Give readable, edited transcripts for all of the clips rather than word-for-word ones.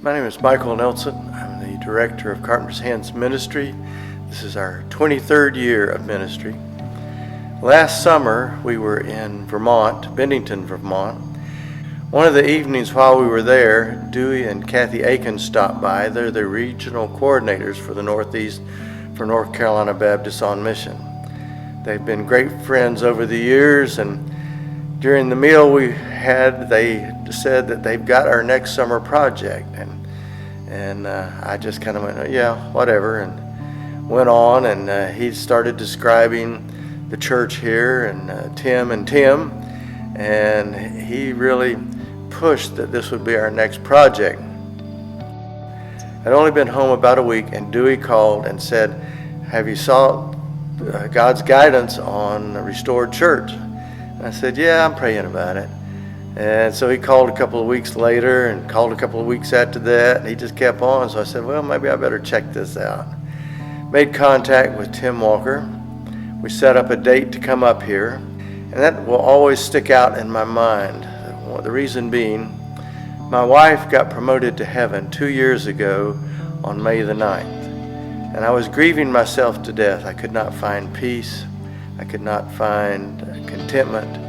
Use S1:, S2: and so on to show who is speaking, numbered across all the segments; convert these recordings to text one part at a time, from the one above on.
S1: My name is Michael Nelson. I'm the director of Carpenter's Hands Ministry. This is our 23rd year of ministry. Last summer, we were in Vermont, Bennington, Vermont. One of the evenings while we were there, Dewey and Kathy Aiken stopped by. They're the regional coordinators for the Northeast for North Carolina Baptists on Mission. They've been great friends over the years, and during the meal we had, they said that they've got our next summer project, and I just kind of went, yeah, whatever, and went on, and he started describing the church here, and Tim, and he really pushed that this would be our next project. I'd only been home about a week, and Dewey called and said, have you sought God's guidance on a restored church? And I said, yeah, I'm praying about it. And so he called a couple of weeks later and called a couple of weeks after that, and he just kept on. So I said, well, maybe I better check this out. Made contact with Tim Walker. We set up a date to come up here, and that will always stick out in my mind. The reason being, my wife got promoted to heaven 2 years ago on May the 9th, and I was grieving myself to death. I could not find peace. I could not find contentment.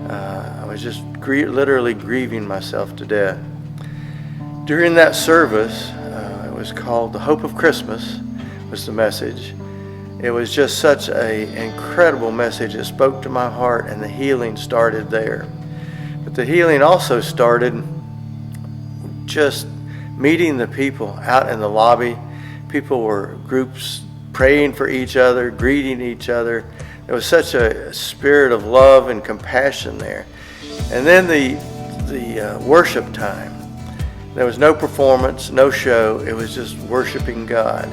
S1: I was just literally grieving myself to death. During that service, it was called The Hope of Christmas, was the message. It was just such an incredible message. It spoke to my heart, and the healing started there. But the healing also started just meeting the people out in the lobby. People were groups praying for each other, greeting each other. There was such a spirit of love and compassion there. And then the worship time. There was no performance, no show. It was just worshiping God.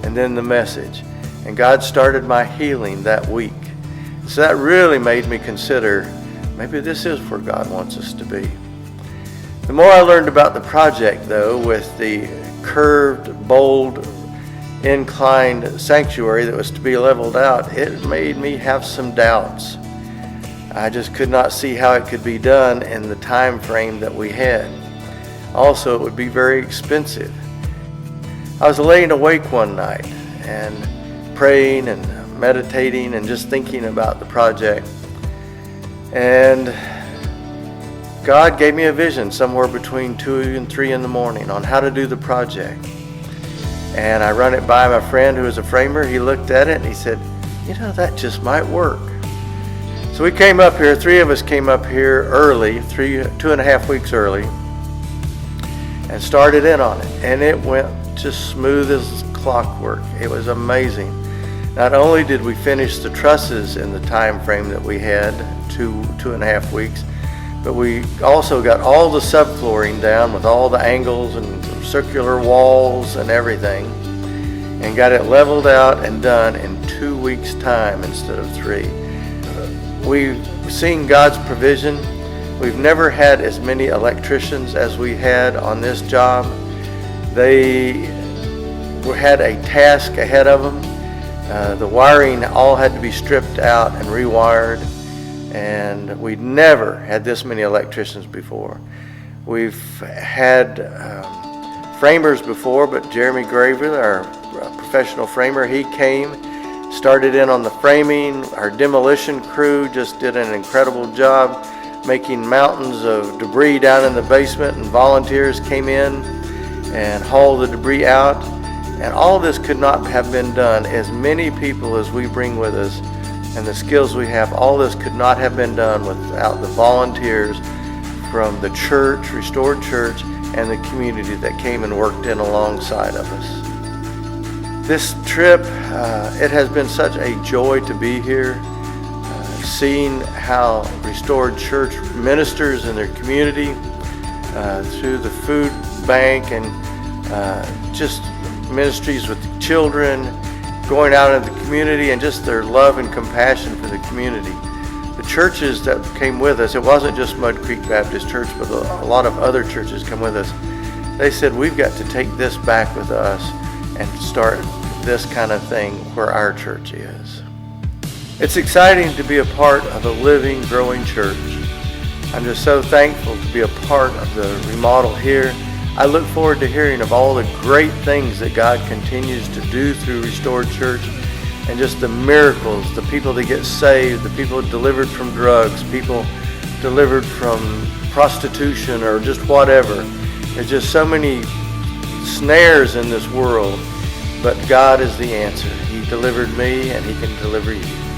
S1: And then the message. And God started my healing that week. So that really made me consider, maybe this is where God wants us to be. The more I learned about the project, though, with the curved, bold, inclined sanctuary that was to be leveled out, it made me have some doubts. I just could not see how it could be done in the time frame that we had. Also, it would be very expensive. I was laying awake one night and praying and meditating and just thinking about the project. And God gave me a vision somewhere between 2 and 3 in the morning on how to do the project. And I run it by my friend who is a framer. He looked at it and he said, you know, that just might work. So we came up here, 3 of us came up here early, 2.5 weeks early, and started in on it. And it went just smooth as clockwork. It was amazing. Not only did we finish the trusses in the time frame that we had, 2.5 weeks, but we also got all the subflooring down with all the angles and circular walls and everything, and got it leveled out and done in 2 weeks' time instead of 3. We've seen God's provision. We've never had as many electricians as we had on this job. They had a task ahead of them. The wiring all had to be stripped out and rewired, and we'd never had this many electricians before. We've had framers before, but Jeremy Gravely, our professional framer, he came, started in on the framing. Our demolition crew just did an incredible job making mountains of debris down in the basement, and volunteers came in and hauled the debris out. And all this could not have been done. As many people as we bring with us and the skills we have, all this could not have been done without the volunteers from the church, Restored Church, and the community that came and worked in alongside of us. This trip, it has been such a joy to be here, seeing how Restored Church ministers in their community through the food bank and just ministries with children, going out in the community, and just their love and compassion for the community. The churches that came with us, it wasn't just Mud Creek Baptist Church, but a lot of other churches come with us. They said, we've got to take this back with us and start this kind of thing where our church is. It's exciting to be a part of a living, growing church. I'm just so thankful to be a part of the remodel here. I look forward to hearing of all the great things that God continues to do through Restored Church, and just the miracles, the people that get saved, the people delivered from drugs, people delivered from prostitution or just whatever. There's just so many snares in this world, but God is the answer. He delivered me, and He can deliver you.